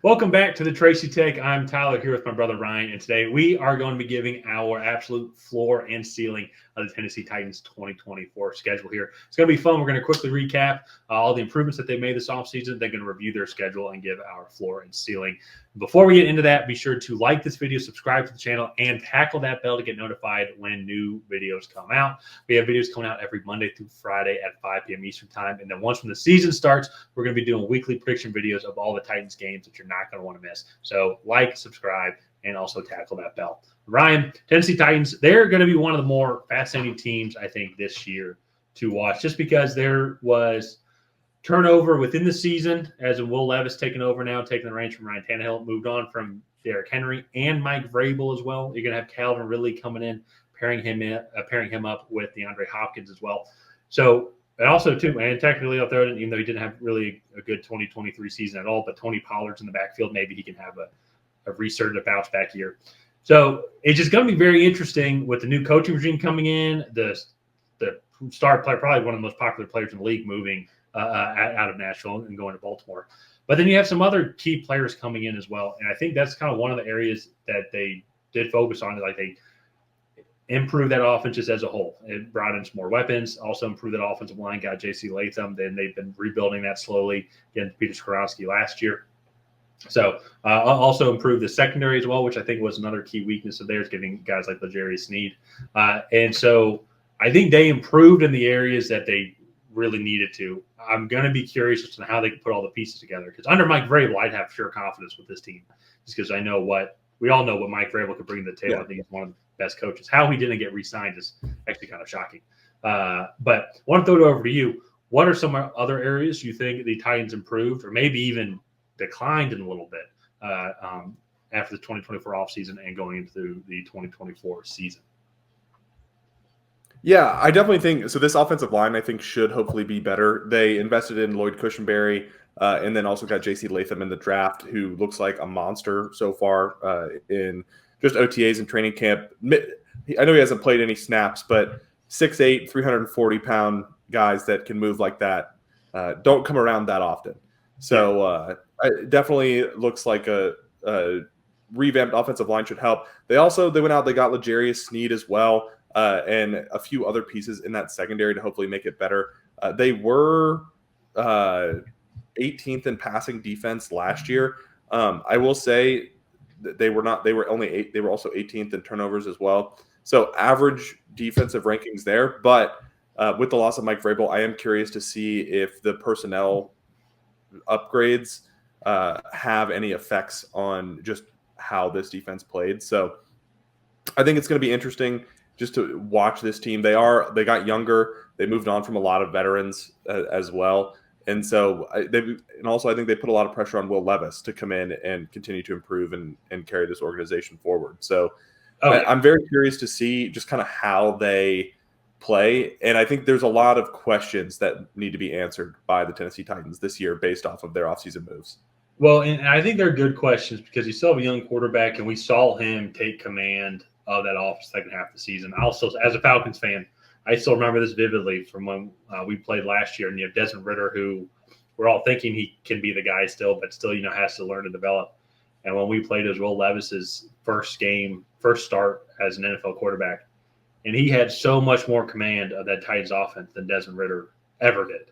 Welcome back to the Tracy Take. I'm Tyler here with my brother Ryan, and today we are going to be giving our absolute floor and ceiling of the Tennessee Titans 2024 schedule here. It's going to be fun. We're going to quickly recap all the improvements that they made this offseason. They're going to review their schedule and give our floor and ceiling. Before we get into that, be sure to like this video, subscribe to the channel, and tackle that bell to get notified when new videos come out. We have videos coming out every Monday through Friday at 5 p.m. Eastern time. And then once when the season starts, we're going to be doing weekly prediction videos of all the Titans games that you're not going to want to miss. So like, subscribe, and also tackle that bell. Ryan, Tennessee Titans, they're going to be one of the more fascinating teams, I think, this year to watch, just because there was turnover within the season, as in Will Levis taking over now, taking the reins from Ryan Tannehill, moved on from Derrick Henry and Mike Vrabel as well. You're going to have Calvin Ridley coming in, pairing him up with DeAndre Hopkins as well. So, and also, too, and technically I'll throw it in, even though he didn't have really a good 2023 season at all, but Tony Pollard's in the backfield. Maybe he can have a resurgent bounce back year. So it's just going to be very interesting with the new coaching regime coming in, the star player, probably one of the most popular players in the league, moving out of Nashville and going to Baltimore. But then you have some other key players coming in as well. And I think that's kind of one of the areas that they did focus on. Like, they improved that offense just as a whole. It brought in some more weapons, also improved that offensive line, got J.C. Latham. Then they've been rebuilding that slowly, getting Peter Skoronski last year. So also improved the secondary as well, which I think was another key weakness of theirs, getting guys like L'Jarius Sneed. And so I think they improved in the areas that they really needed to. I'm going to be curious as to how they can put all the pieces together, because under Mike Vrabel, I'd have sure confidence with this team, just because we all know what Mike Vrabel could bring to the table. Yeah. I think he's one of the best coaches. How he didn't get re-signed is actually kind of shocking. But I want to throw it over to you. What are some other areas you think the Titans improved, or maybe even declined in a little bit after the 2024 offseason and going into the 2024 season? Yeah, I definitely think so. This offensive line, I think, should hopefully be better. They invested in Lloyd Cushenberry and then also got J.C. Latham in the draft, who looks like a monster so far in just OTAs and training camp. I know he hasn't played any snaps, but 6'8", 340-pound guys that can move like that don't come around that often. So it definitely looks like a revamped offensive line should help. They went out, they got L'Jarius Sneed as well, and a few other pieces in that secondary to hopefully make it better. They were 18th in passing defense last year. I will say that they were also 18th in turnovers as well. So average defensive rankings there. But with the loss of Mike Vrabel, I am curious to see if the personnel upgrades have any effects on just how this defense played. So I think it's going to be interesting just to watch this team. They got younger. They moved on from a lot of veterans as well. And so I think they put a lot of pressure on Will Levis to come in and continue to improve and carry this organization forward. So I'm very curious to see just kind of how they play. And I think there's a lot of questions that need to be answered by the Tennessee Titans this year based off of their offseason moves. Well, and I think they're good questions because you still have a young quarterback, and we saw him take command of that offense second half of the season. Also, as a Falcons fan, I still remember this vividly from when we played last year. And you have Desmond Ridder, who we're all thinking he can be the guy still, but still, has to learn to develop. And when we played, it was Will Levis's first start as an NFL quarterback. And he had so much more command of that Titans offense than Desmond Ridder ever did.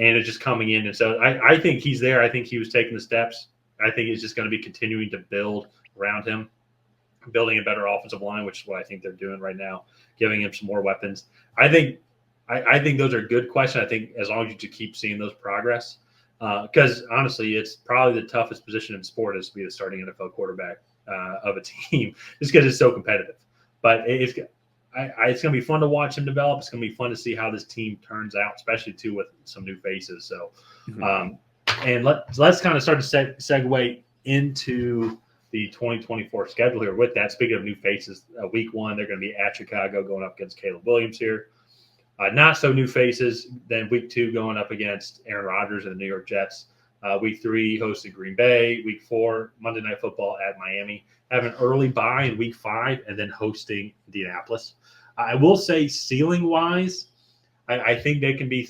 And it's just coming in. And so I think he's there. I think he was taking the steps. I think he's just going to be continuing to build around him, building a better offensive line, which is what I think they're doing right now, giving him some more weapons. I think those are good questions. I think as long as you keep seeing those progress, because honestly, it's probably the toughest position in sport is to be the starting NFL quarterback of a team, just because it's so competitive. But it's going to be fun to watch him develop. It's going to be fun to see how this team turns out, especially too with some new faces. So, and let's kind of start to segue into the 2024 schedule here. With that, speaking of new faces, week 1 they're going to be at Chicago, going up against Caleb Williams here. Not so new faces. Then week 2 going up against Aaron Rodgers and the New York Jets. Week 3 hosted Green Bay. Week 4 Monday Night Football at Miami. Have an early bye in week 5 and then hosting Indianapolis. I will say, ceiling wise, I think they can be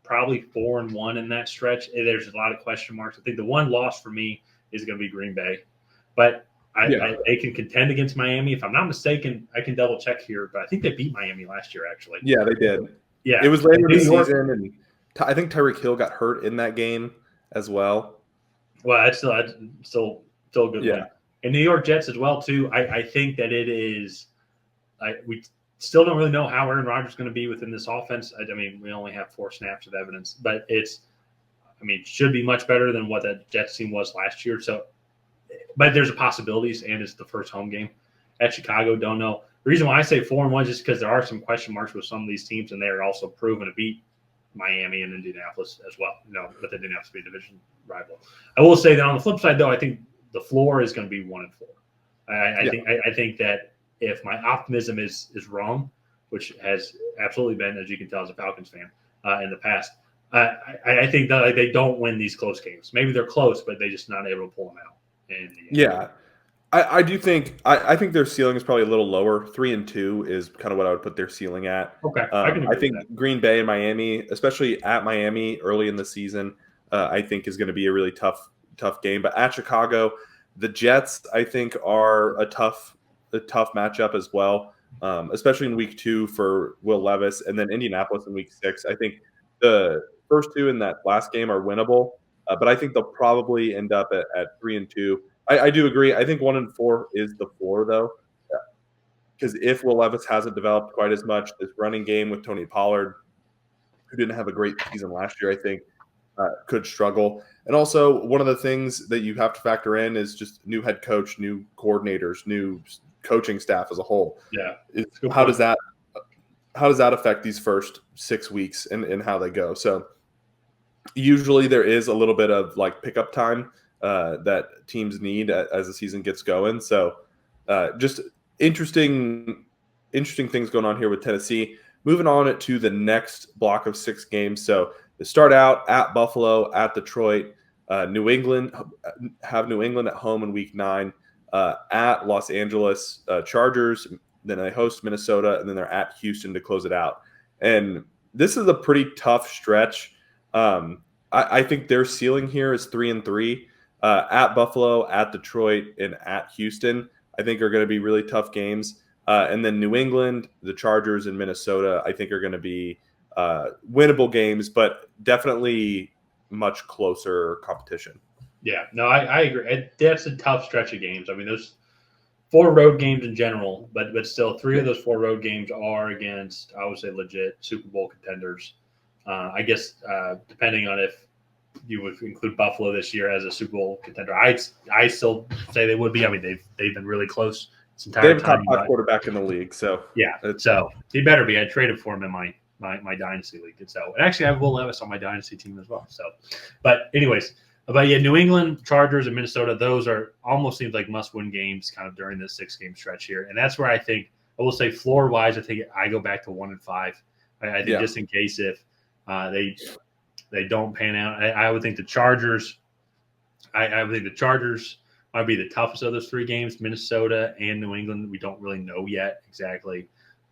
probably 4-1 in that stretch. There's a lot of question marks. I think the one loss for me is going to be Green Bay, but they can contend against Miami. If I'm not mistaken, I can double check here, but I think they beat Miami last year, actually. Yeah, they did. Yeah, it was later in the season, and I think Tyreek Hill got hurt in that game as well. Well, that's still a good win. And New York Jets as well too. I think that it is. We still don't really know how Aaron Rodgers is going to be within this offense. I mean, we only have 4 snaps of evidence, but it should be much better than what that Jets team was last year. So, but there's a possibilities, and it's the first home game at Chicago. Don't know. The reason why I say 4-1 is just because there are some question marks with some of these teams, and they are also proven to beat Miami and Indianapolis as well. But they didn't have to be a division rival. I will say that on the flip side, though, I think the floor is going to be 1-4. I think that if my optimism is wrong, which has absolutely been, as you can tell, as a Falcons fan in the past, I think that they don't win these close games. Maybe they're close, but they're just not able to pull them out. I do think I think their ceiling is probably a little lower. 3-2 is kind of what I would put their ceiling at. Okay, I think Green Bay and Miami, especially at Miami early in the season, I think is going to be a really tough game. But at Chicago, the Jets, I think, are a tough matchup as well, especially in week 2 for Will Levis, and then Indianapolis in week 6. I think the first 2 in that last game are winnable, but I think they'll probably end up at 3-2. I do agree. I think 1-4 is the floor, though, because if Will Levis hasn't developed quite as much, this running game with Tony Pollard, who didn't have a great season last year, I think could struggle. And also, one of the things that you have to factor in is just new head coach, new coordinators, new coaching staff as a whole. Yeah. How does that affect these first 6 weeks and how they go? So usually there is a little bit of like pickup time that teams need as the season gets going. So just interesting things going on here with Tennessee. Moving on to the next block of 6 games. So they start out at Buffalo, at Detroit, New England at home in week 9, at Los Angeles Chargers. Then they host Minnesota, and then they're at Houston to close it out. And this is a pretty tough stretch. I think their ceiling here is 3-3. At Buffalo, at Detroit, and at Houston, I think are going to be really tough games. And then New England, the Chargers, and Minnesota, I think are going to be winnable games, but definitely much closer competition. Yeah, no, I agree. That's a tough stretch of games. I mean, there's 4 road games in general, but still 3 of those 4 road games are against, I would say, legit Super Bowl contenders. I guess depending on if you would include Buffalo this year as a Super Bowl contender, I still say they would be. I mean, they've been really close this entire time. They have a top 5 quarterback in the league, so yeah, so he better be. I traded for him in my dynasty league, and actually I have Will Levis on my dynasty team as well. So, but anyways. But yeah, New England, Chargers, and Minnesota, those are almost seems like must-win games kind of during this 6-game stretch here. And that's where I think, I will say floor-wise, I think I go back to 1-5. I think just in case if they don't pan out, I would think the Chargers, I would think the Chargers might be the toughest of those 3 games. Minnesota and New England, we don't really know yet exactly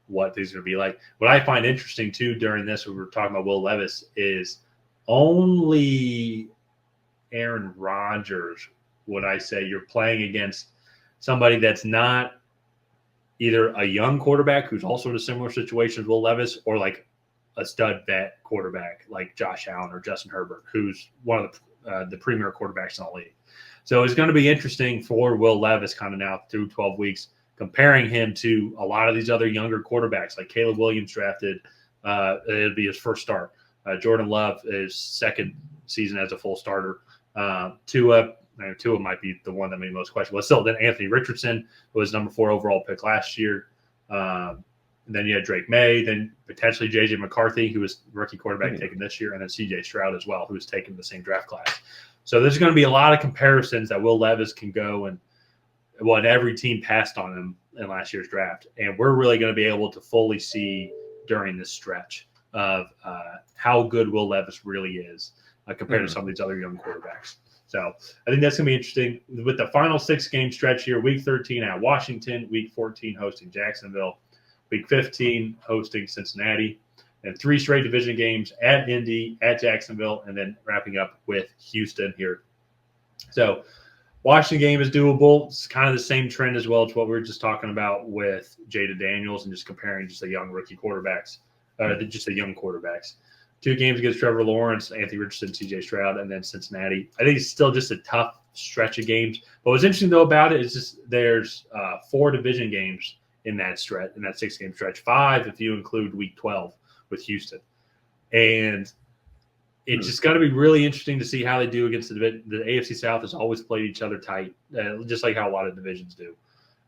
what these are going to be like. What I find interesting, too, during this, when we were talking about Will Levis, is only – Aaron Rodgers, would I say you're playing against somebody that's not either a young quarterback who's also in a similar situation as Will Levis, or like a stud vet quarterback like Josh Allen or Justin Herbert, who's one of the premier quarterbacks in the league. So it's going to be interesting for Will Levis kind of now through 12 weeks, comparing him to a lot of these other younger quarterbacks like Caleb Williams drafted. It'll be his first start. Jordan Love is second season as a full starter. Tua might be the one that made most questions. Well, still, then Anthony Richardson was number 4 overall pick last year. And then you had Drake May, then potentially J.J. McCarthy, who was rookie quarterback taken this year, and then C.J. Stroud as well, who was taken in the same draft class. So there's going to be a lot of comparisons that Will Levis can go and every team passed on him in last year's draft. And we're really going to be able to fully see during this stretch of how good Will Levis really is. Compared to some of these other young quarterbacks. So I think that's going to be interesting. With the final 6-game stretch here, week 13 at Washington, week 14 hosting Jacksonville, week 15 hosting Cincinnati, and 3 straight division games at Indy, at Jacksonville, and then wrapping up with Houston here. So Washington game is doable. It's kind of the same trend as well as what we were just talking about with Jada Daniels and just comparing just the young rookie quarterbacks, just the young quarterbacks. 2 games against Trevor Lawrence, Anthony Richardson, C.J. Stroud, and then Cincinnati. I think it's still just a tough stretch of games. But what's interesting, though, about it is just there's 4 division games in that stretch, in that 6-game stretch. 5 if you include Week 12 with Houston. And it's just going to be really interesting to see how they do against the AFC South has always played each other tight, just like how a lot of divisions do.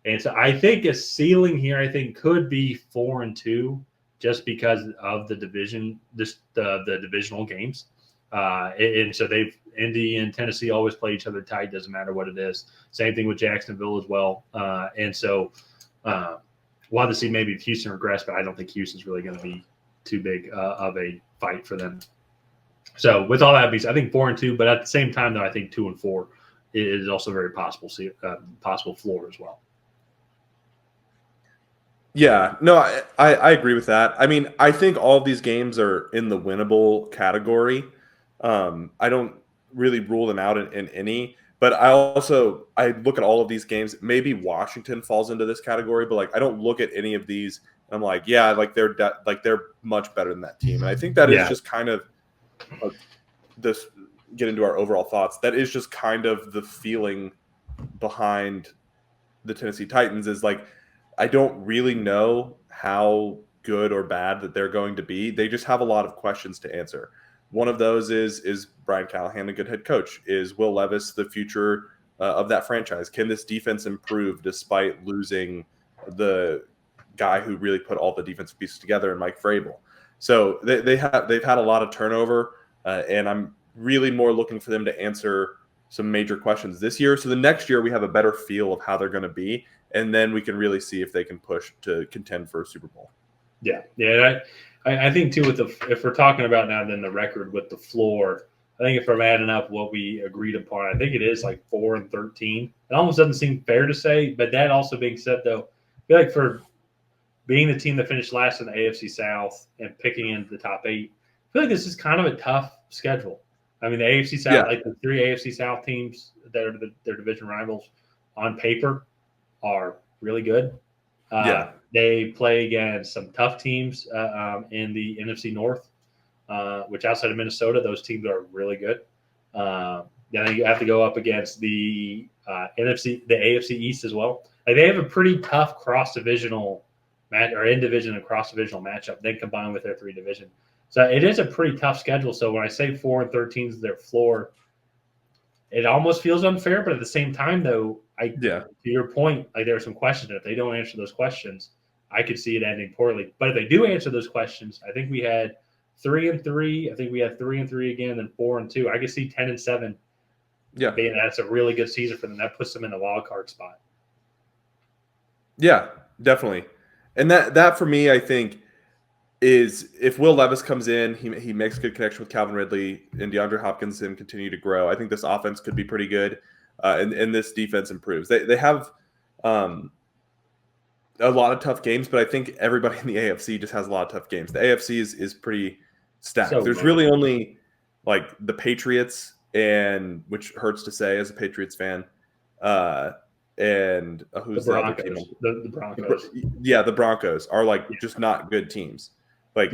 And so I think a ceiling here, I think, could be 4-2 just because of the division, the divisional games. And so Indy and Tennessee always play each other tight, doesn't matter what it is. Same thing with Jacksonville as well. And so we'll have to see maybe if Houston regress, but I don't think Houston's really going to be too big of a fight for them. So with all that being said, I think 4-2, but at the same time, though, I think 2-4 is also very possible floor as well. Yeah, no, I agree with that. I mean, I think all of these games are in the winnable category. I don't really rule them out in any, but I look at all of these games. Maybe Washington falls into this category, but I don't look at any of these and I'm like, yeah, they're much better than that team. And I think that is just kind of this. Get into our overall thoughts. That is just kind of the feeling behind the Tennessee Titans is I don't really know how good or bad that they're going to be. They just have a lot of questions to answer. One of those is Brian Callahan a good head coach? Is Will Levis the future of that franchise? Can this defense improve despite losing the guy who really put all the defensive pieces together in Mike Vrabel? So they've had a lot of turnover, and I'm really more looking for them to answer some major questions this year. So the next year we have a better feel of how they're going to be, and then we can really see if they can push to contend for a Super Bowl. Yeah. I think too if we're talking about now then the record with the floor, I think if I'm adding up what we agreed upon, I think it is 4-13. It almost doesn't seem fair to say, but that also being said, though, I feel like for being the team that finished last in the AFC South and picking into the top 8, I feel like this is kind of a tough schedule. I mean, the AFC South, the 3 AFC South teams that are their division rivals on paper are really good. They play against some tough teams in the NFC North, which outside of Minnesota, those teams are really good. Then you have to go up against the AFC East as well. They have a pretty tough cross-divisional match or in-division and cross-divisional matchup, then combined with their 3 division. So it is a pretty tough schedule. So when I say 4-13 is their floor, it almost feels unfair. But at the same time, though, to your point, there are some questions. If they don't answer those questions, I could see it ending poorly. But if they do answer those questions, I think we had 3-3. I think we had 3-3 again, then 4-2. I could see 10-7. Yeah, that's a really good season for them. That puts them in the wild card spot. Yeah, definitely. And that for me, I think, is if Will Levis comes in, he makes a good connection with Calvin Ridley and DeAndre Hopkins and continue to grow. I think this offense could be pretty good, and this defense improves. They have a lot of tough games, but I think everybody in the AFC just has a lot of tough games. The AFC is pretty stacked. There's really only the Patriots, and which hurts to say as a Patriots fan, and who's the other team? The Broncos. Yeah, the Broncos are just not good teams. I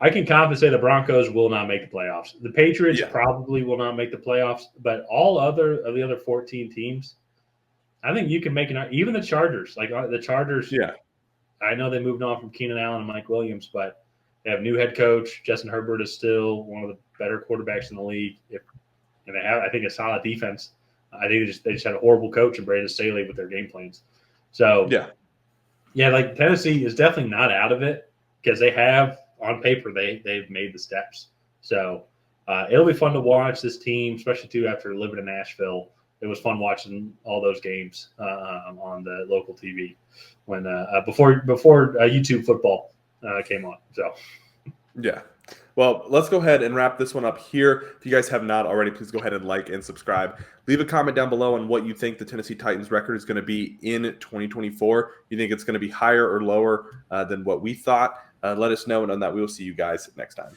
can confidently say the Broncos will not make the playoffs. The Patriots probably will not make the playoffs, but all of the other 14 teams, I think you can make it. Even the Chargers, the Chargers. Yeah, I know they moved on from Keenan Allen and Mike Williams, but they have new head coach. Justin Herbert is still one of the better quarterbacks in the league, and they have, I think, a solid defense. I think they just had a horrible coach in Brandon Staley with their game plans. So Tennessee is definitely not out of it because they have on paper they've made the steps. So it'll be fun to watch this team, especially too after living in Nashville. It was fun watching all those games on the local TV when before YouTube football came on. So yeah. Well, let's go ahead and wrap this one up here. If you guys have not already, please go ahead and like and subscribe. Leave a comment down below on what you think the Tennessee Titans record is going to be in 2024. You think it's going to be higher or lower than what we thought? let us know. And on that, we will see you guys next time.